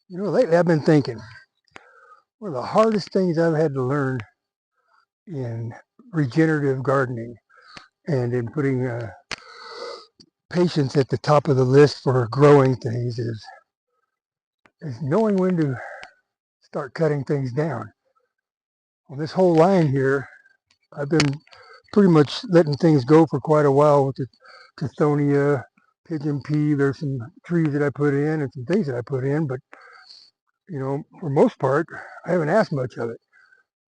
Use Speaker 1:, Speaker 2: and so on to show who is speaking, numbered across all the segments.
Speaker 1: You know, lately I've been thinking, one of the hardest things I've had to learn in regenerative gardening and in putting patience at the top of the list for growing things is knowing when to start cutting things down. On this whole line here, I've been pretty much letting things go for quite a while with the Tithonia, pigeon pea. There's some trees that I put in and some things that I put in, but you know, for most part, I haven't asked much of it.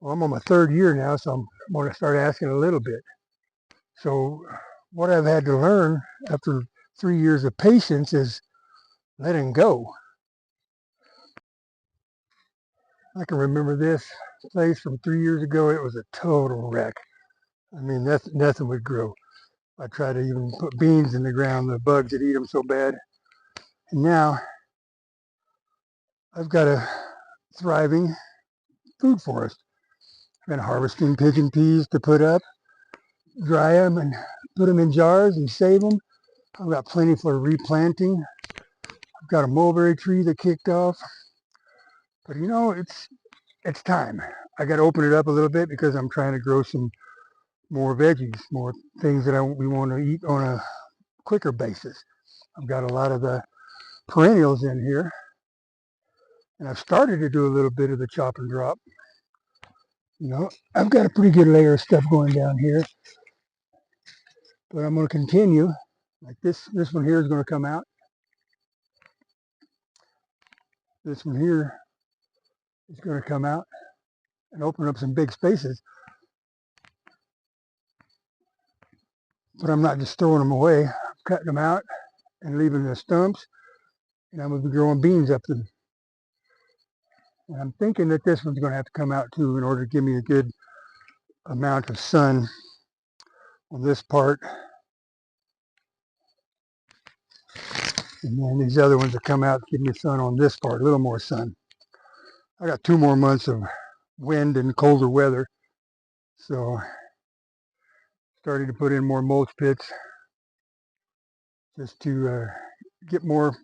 Speaker 1: Well, I'm on my third year now, so I'm going to start asking a little bit. So what I've had to learn after 3 years of patience is letting go. I can remember this place from 3 years ago. It was a total wreck. I mean, nothing would grow. I tried to even put beans in the ground. The bugs would eat them so bad. And now I've got a thriving food forest. I've been harvesting pigeon peas to put up, dry them and put them in jars and save them. I've got plenty for replanting. I've got a mulberry tree that kicked off. But you know, it's time. I got to open it up a little bit because I'm trying to grow some more veggies, more things that we want to eat on a quicker basis. I've got a lot of the perennials in here, and I've started to do a little bit of the chop and drop. You know, I've got a pretty good layer of stuff going down here, but I'm going to continue. Like this one here is going to come out. This one here is going to come out and open up some big spaces. But I'm not just throwing them away. I'm cutting them out and leaving the stumps, and I'm going to be growing beans up them. And I'm thinking that this one's going to have to come out too in order to give me a good amount of sun on this part. And then these other ones will come out to give me sun on this part, a little more sun. I got 2 more months of wind and colder weather, so starting to put in more mulch pits just to get more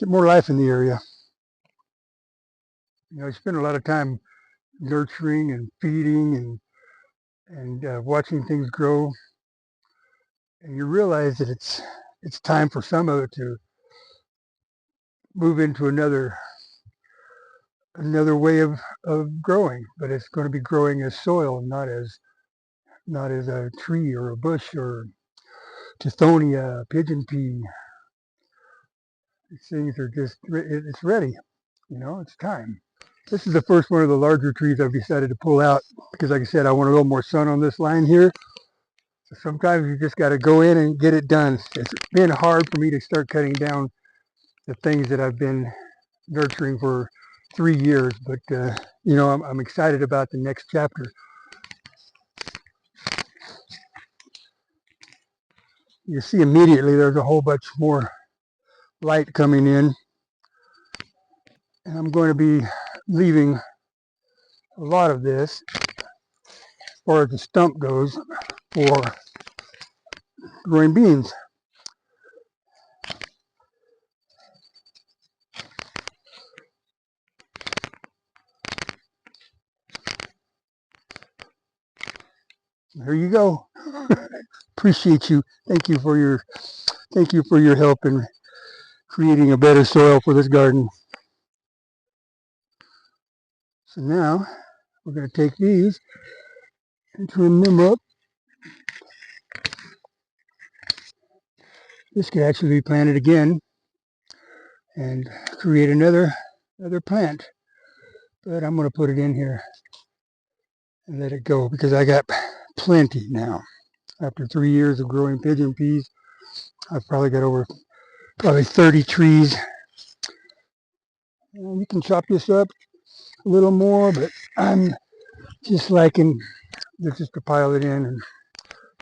Speaker 1: life in the area. You know, I spend a lot of time nurturing and feeding and watching things grow, and you realize that it's time for some of it to move into another way of growing, but it's going to be growing as soil, not as a tree or a bush or Tithonia, pigeon pea. These things are just, it's ready. You know, it's time. This is the first one of the larger trees I've decided to pull out because, like I said, I want a little more sun on this line here. So sometimes you just got to go in and get it done. It's been hard for me to start cutting down the things that I've been nurturing for 3 years, but you know, I'm excited about the next chapter. You see immediately there's a whole bunch more light coming in, and I'm going to be leaving a lot of this as far as the stump goes for growing beans. There you go. Appreciate you. Thank you for your help in creating a better soil for this garden. So now we're going to take these and trim them up. This could actually be planted again and create another plant, but I'm going to put it in here and let it go because I got plenty now. After 3 years of growing pigeon peas, I've probably got over 30 trees. You can chop this up a little more, but I'm just liking just to pile it in and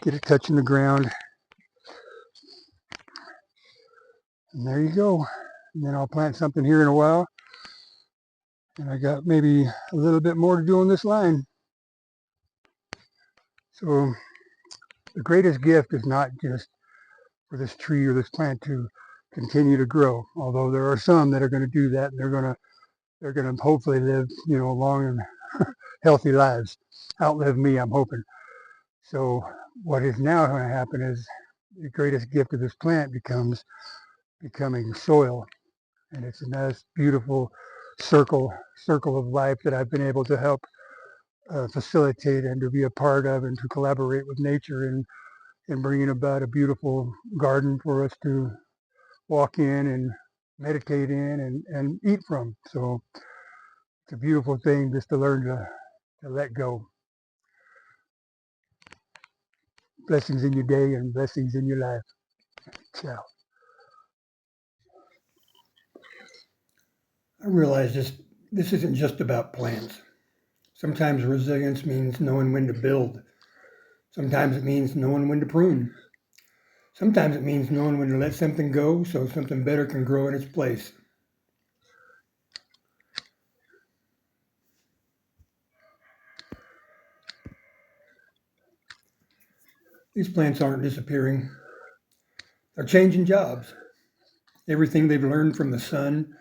Speaker 1: get it touching the ground. And there you go. And then I'll plant something here in a while. And I got maybe a little bit more to do on this line. So the greatest gift is not just for this tree or this plant to continue to grow, although there are some that are going to do that, and they're going to they're going to hopefully live, long and healthy lives. Outlive me, I'm hoping. So what is now going to happen is the greatest gift of this plant becomes becoming soil. And it's a nice, beautiful circle of life that I've been able to help facilitate and to be a part of and to collaborate with nature in bringing about a beautiful garden for us to walk in and meditate in and eat from. So it's a beautiful thing just to learn to let go. Blessings in your day and blessings in your life. Ciao.
Speaker 2: I realize this isn't just about plants. Sometimes resilience means knowing when to build. Sometimes it means knowing when to prune. Sometimes it means knowing when to let something go so something better can grow in its place. These plants aren't disappearing, they're changing jobs. Everything they've learned from the sun,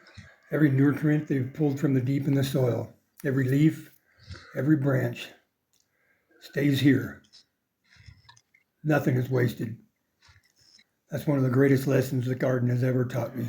Speaker 2: every nutrient they've pulled from the deep in the soil, every leaf, every branch stays here. Nothing is wasted. That's one of the greatest lessons the garden has ever taught me.